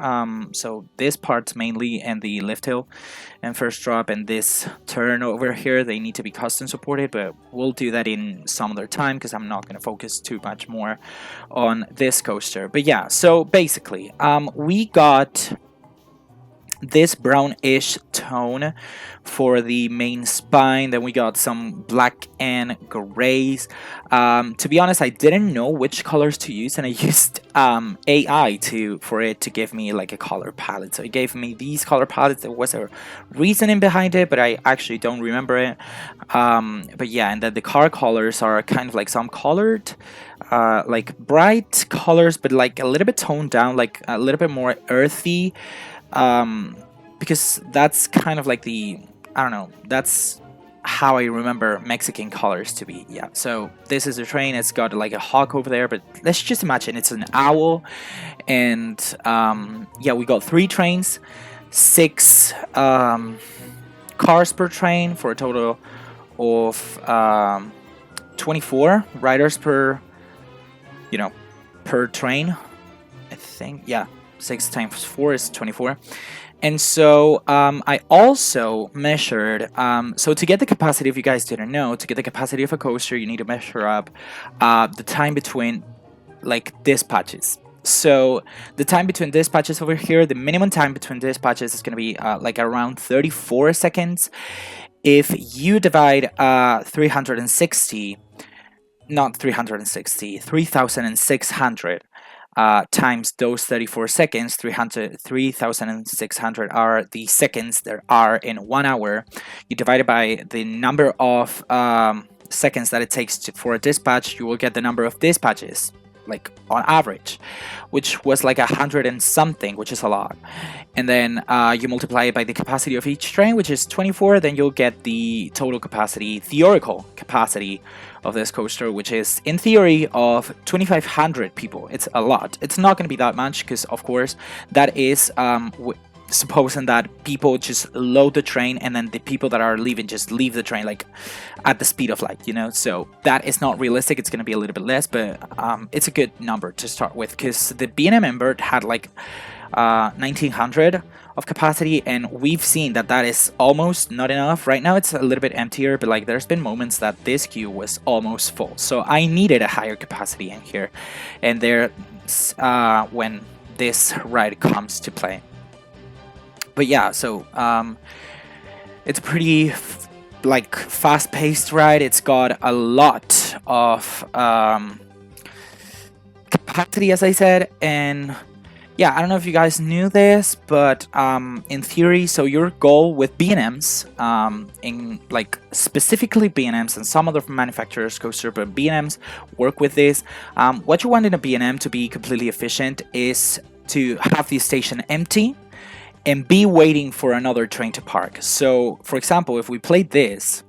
so this part mainly, and the lift hill and first drop and this turn over here, they need to be custom supported, but we'll do that in some other time because I'm not going to focus too much more on this coaster. But yeah, so basically we got this brownish tone for the main spine. Then we got some black and grays. To be honest, I didn't know which colors to use, and I used AI for it to give me like a color palette. So it gave me these color palettes. There was a reasoning behind it, but I actually don't remember it. But yeah, and then the car colors are kind of like some colored, like bright colors, but like a little bit toned down, like a little bit more earthy. Because that's kind of like the, I don't know, that's how I remember Mexican colors to be. Yeah, so this is a train. It's got like a hawk over there, but let's just imagine it's an owl. And yeah, we got 3 trains, 6 cars per train, for a total of 24 riders per, you know, per train, I think. Yeah, 6 times 4 is 24. And so I also measured, so to get the capacity, if you guys didn't know, to get the capacity of a coaster, you need to measure up the time between like dispatches. So the time between dispatches over here, the minimum time between dispatches is going to be like around 34 seconds. If you divide 360, not 360, 3,600 times those 34 seconds, 3,600 are the seconds there are in 1 hour. You divide it by the number of seconds that it takes for a dispatch, you will get the number of dispatches, like on average, which was like 100 and something, which is a lot. And then you multiply it by the capacity of each train, which is 24, then you'll get the total capacity, theoretical capacity of this coaster, which is in theory of 2,500 people. It's a lot. It's not going to be that much because, of course, that is supposing that people just load the train and then the people that are leaving just leave the train like at the speed of light, you know. So that is not realistic. It's going to be a little bit less, but it's a good number to start with, because the B&M Invert had like 1,900 of capacity, and we've seen that that is almost not enough. Right now it's a little bit emptier, but like there's been moments that this queue was almost full, so I needed a higher capacity in here, and there's when this ride comes to play. But yeah, so it's a pretty like fast-paced ride. It's got a lot of capacity, as I said, and yeah, I don't know if you guys knew this, but in theory, so your goal with B&Ms, in like specifically B&Ms and some other manufacturers coaster, but B&Ms work with this. What you want in a B&M to be completely efficient is to have the station empty and be waiting for another train to park. So, for example, if we played this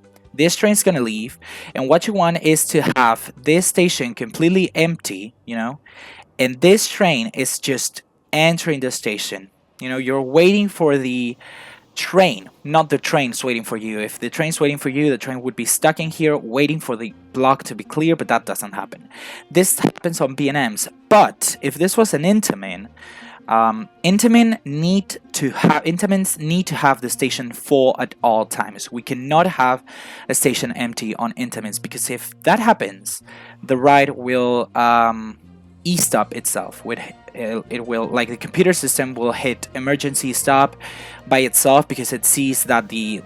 train's gonna leave, and what you want is to have this station completely empty, you know, and this train is just entering the station. You know, you're waiting for the train, not the train's waiting for you. If the train's waiting for you, the train would be stuck in here waiting for the block to be clear, but that doesn't happen. This happens on B&Ms, but if this was an Intamin, Intamins need to have the station full at all times. We cannot have a station empty on Intamins, because if that happens, the ride will e-stop itself. It will, like, the computer system will hit emergency stop by itself, because it sees that the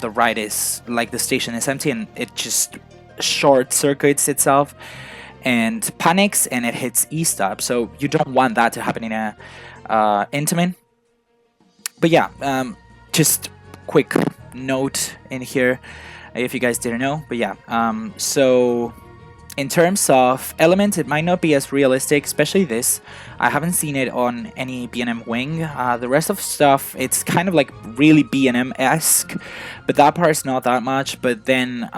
ride is, like, the station is empty, and it just short circuits itself and panics, and it hits e-stop. So you don't want that to happen in a Intamin. But yeah, just quick note in here if you guys didn't know. But yeah, so in terms of elements, it might not be as realistic, especially this. I haven't seen it on any B&M wing. The rest of stuff, it's kind of like really B&M-esque, but that part's not that much. But then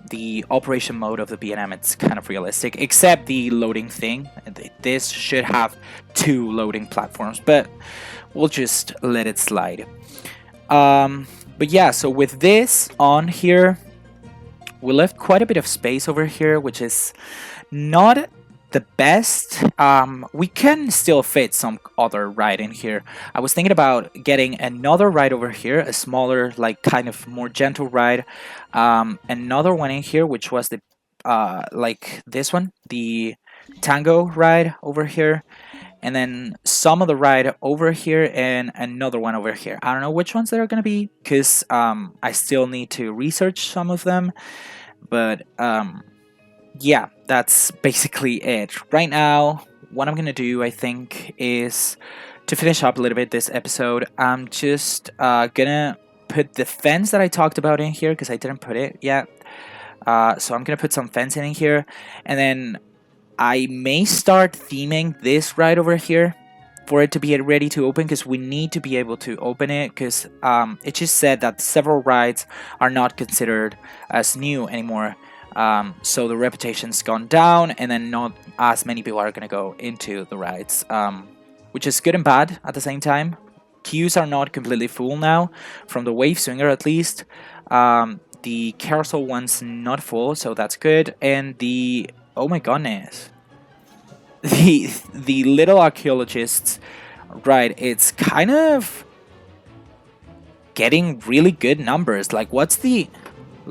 the operation mode of the B&M, it's kind of realistic, except the loading thing. This should have 2 loading platforms, but we'll just let it slide. But yeah, so with this on here, we left quite a bit of space over here, which is not the best. We can still fit some other ride in here. I was thinking about getting another ride over here, a smaller, like, kind of more gentle ride. Another one in here, which was the like this one, the Tango ride over here. And then some of the ride over here and another one over here. I don't know which ones they're gonna be, because I still need to research some of them. But yeah, that's basically it. Right now, what I'm gonna do, I think, is to finish up a little bit this episode. I'm just gonna put the fence that I talked about in here, because I didn't put it yet. So I'm gonna put some fencing in here, and then I may start theming this ride over here for it to be ready to open, because we need to be able to open it, because it just said that several rides are not considered as new anymore. So the reputation's gone down, and then not as many people are going to go into the rides, which is good and bad at the same time. Queues are not completely full now, from the Wave Swinger at least. The Carousel one's not full, so that's good. And the... oh my goodness. The Little Archaeologists ride, it's kind of getting really good numbers. Like, what's the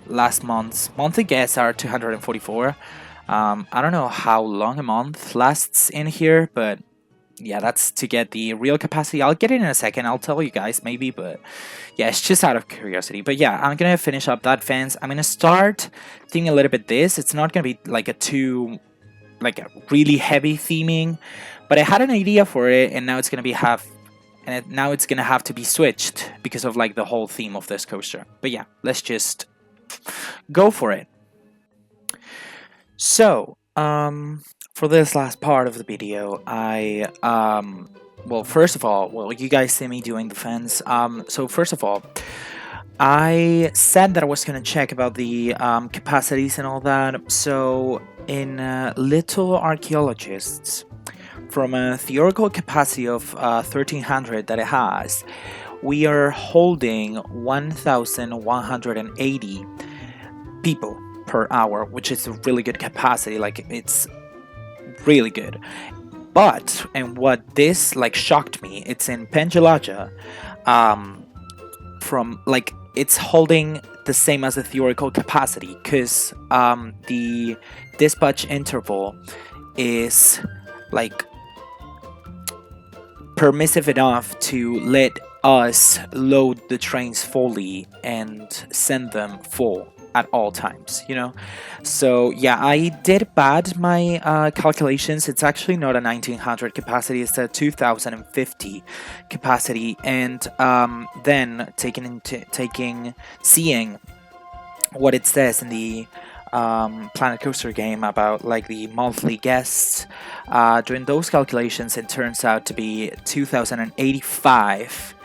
last month's monthly guests are 244. I don't know how long a month lasts in here, but yeah, that's to get the real capacity. I'll get it in a second, I'll tell you guys maybe, but yeah, it's just out of curiosity. But yeah, I'm gonna finish up that fence. I'm gonna start theming a little bit this. It's not gonna be like a really heavy theming, but I had an idea for it, and now it's gonna be now it's gonna have to be switched because of, like, the whole theme of this coaster. But yeah, let's just go for it. So for this last part of the video, well, first of all, you guys see me doing the fence. So first of all, I said that I was going to check about the capacities and all that. So in Little Archaeologists, from a theoretical capacity of 1300 that it has, we are holding 1,180 people per hour, which is a really good capacity. Like, it's really good. But, and what this, like, shocked me, it's in Penjelajah, from, like, it's holding the same as the theoretical capacity, because the dispatch interval is, like, permissive enough to let us load the trains fully and send them full at all times, you know. So yeah, I did bad my calculations. It's actually not a 1900 capacity, it's a 2050 capacity. And then seeing what it says in the Planet Coaster game about, like, the monthly guests, doing those calculations, it turns out to be 2085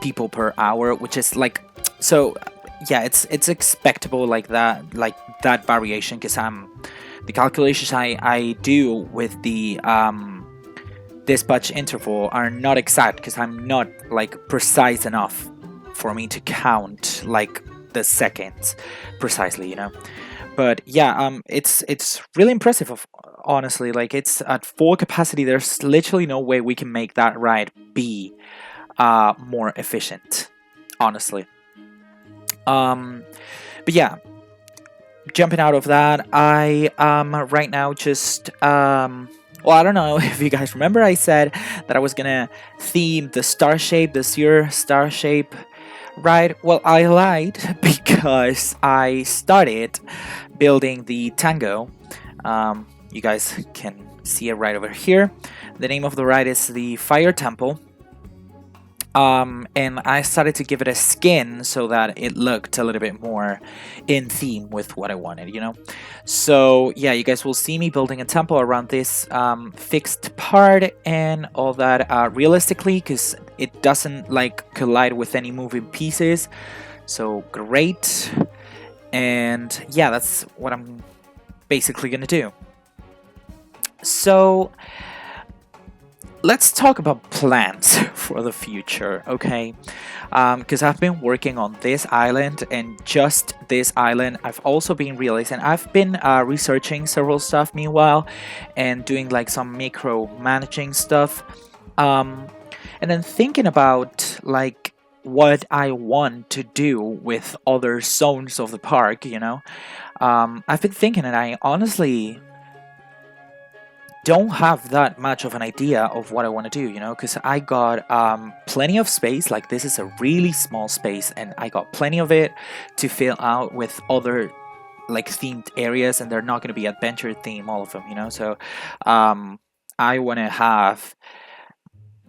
people per hour, which is, like, so yeah, it's expectable, like that variation, because the calculations I do with the dispatch interval are not exact because I'm not like precise enough for me to count like the seconds precisely, you know. But yeah, it's really impressive. Honestly, like it's at full capacity. There's literally no way we can make that ride be more efficient. Honestly, but yeah, jumping out of that, I right now just well, I don't know if you guys remember, I said that I was gonna theme the star shape, the Sear star shape ride. Well, I lied because I started building the Tango. You guys can see it right over here. The name of the ride is the Fire Temple. And I started to give it a skin so that it looked a little bit more in theme with what I wanted, you know. So yeah, you guys will see me building a temple around this fixed part and all that realistically, because it doesn't like collide with any moving pieces. So great. And yeah, that's what I'm basically gonna do. So let's talk about plans for the future, okay? Because I've been working on this island, and just this island. I've also been realizing I've been researching several stuff meanwhile, and doing like some micro managing stuff, and then thinking about like what I want to do with other zones of the park. You know, I've been thinking, and I honestly don't have that much of an idea of what I want to do, you know, because I got plenty of space. Like this is a really small space, and I got plenty of it to fill out with other like themed areas, and they're not going to be adventure theme, all of them, you know. So I want to have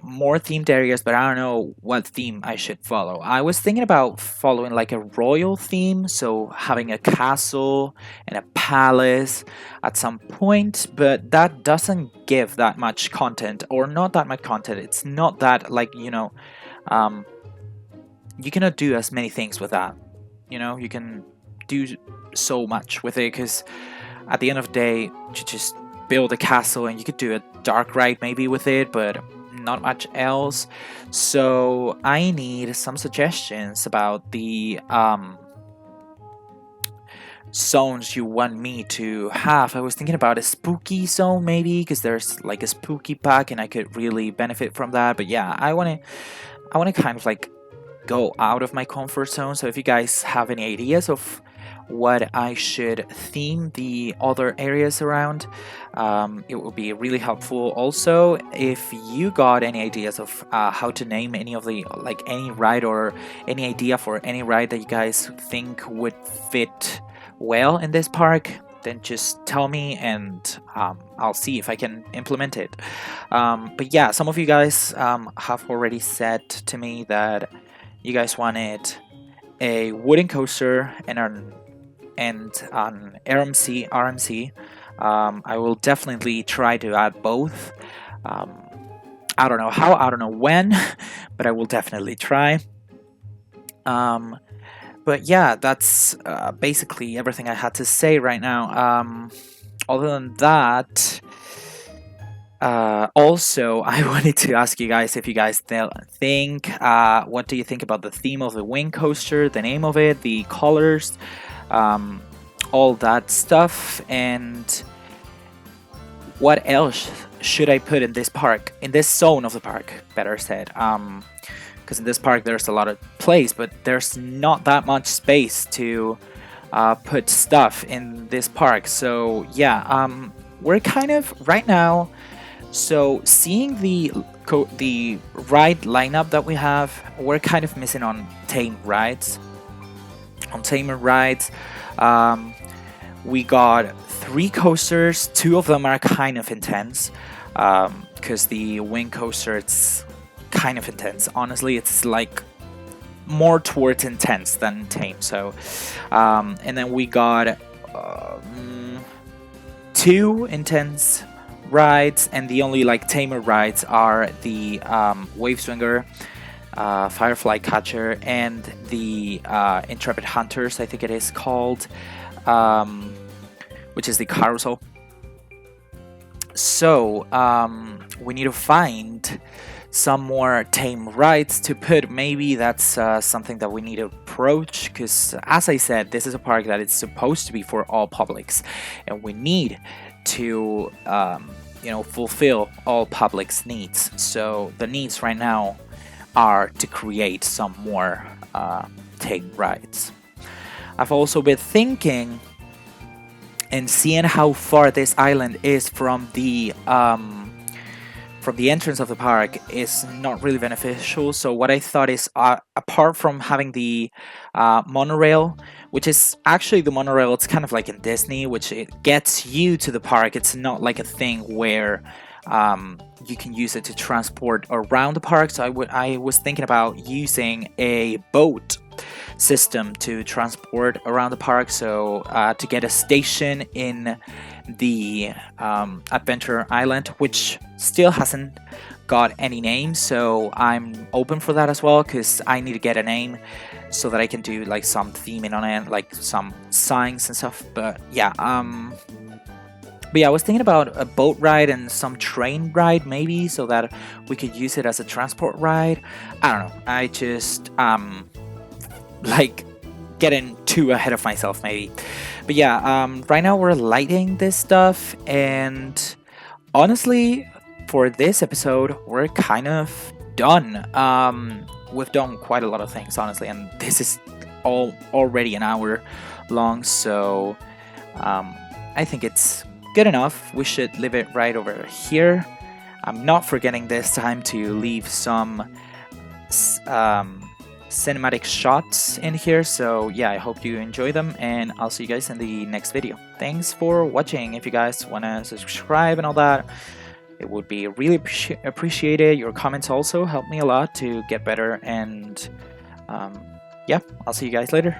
more themed areas, but I don't know what theme I should follow. I was thinking about following like a royal theme, so having a castle and a palace at some point, but that doesn't give that much content, or not that much content. It's not that like, you know, you cannot do as many things with that. You know, you can do so much with it, because at the end of the day, you just build a castle, and you could do a dark ride maybe with it, but not much else. So I need some suggestions about the zones you want me to have. I was thinking about a spooky zone maybe, because there's like a spooky pack and I could really benefit from that. But yeah, I want to kind of like go out of my comfort zone. So if you guys have any ideas of what I should theme the other areas around, it would be really helpful. Also, if you got any ideas of how to name any of the, like any ride, or any idea for any ride that you guys think would fit well in this park, then just tell me, and I'll see if I can implement it. But yeah, some of you guys have already said to me that you guys wanted a wooden coaster and an RMC. I will definitely try to add both. I don't know how, I don't know when, but I will definitely try. But yeah, that's basically everything I had to say right now. Other than that, also, I wanted to ask you guys if you guys think, what do you think about the theme of the wing coaster, the name of it, the colors, all that stuff, and what else should I put in this park, in this zone of the park, better said. Because in this park there's a lot of place, but there's not that much space to put stuff in this park. So yeah, we're kind of right now. So seeing the ride lineup that we have, we're kind of missing on tame rides. On tamer rides, we got 3 coasters. 2 of them are kind of intense, because the wing coaster, it's kind of intense. Honestly, it's like more towards intense than tame. So, and then we got 2 intense rides, and the only like tamer rides are the Wave Swinger, Firefly Catcher, and the Intrepid Hunters, I think it is called, which is the carousel. So we need to find some more tame rides to put. Maybe that's something that we need to approach, because as I said, this is a park that it's supposed to be for all publics, and we need to fulfill all public's needs. So the needs right now are to create some more tame rides. I've also been thinking and seeing how far this island is from the entrance of the park is not really beneficial. So what I thought is, apart from having the monorail, which is actually the monorail, it's kind of like in Disney, which it gets you to the park. It's not like a thing where you can use it to transport around the park. So I was thinking about using a boat system to transport around the park. So to get a station in the Adventure Island, which still hasn't got any name, so I'm open for that as well, because I need to get a name so that I can do like some theming on it, like some signs and stuff. But yeah, I was thinking about a boat ride and some train ride maybe, so that we could use it as a transport ride. I don't know, I just like getting too ahead of myself maybe. But yeah, right now we're lighting this stuff, and honestly, for this episode, we're kind of done. We've done quite a lot of things, honestly, and this is already an hour long, so I think it's good enough. We should leave it right over here. I'm not forgetting this time to leave some cinematic shots in here. So yeah, I hope you enjoy them, and I'll see you guys in the next video. Thanks for watching. If you guys want to subscribe and all that, it would be really appreciated. Your comments also help me a lot to get better, and yeah, I'll see you guys later.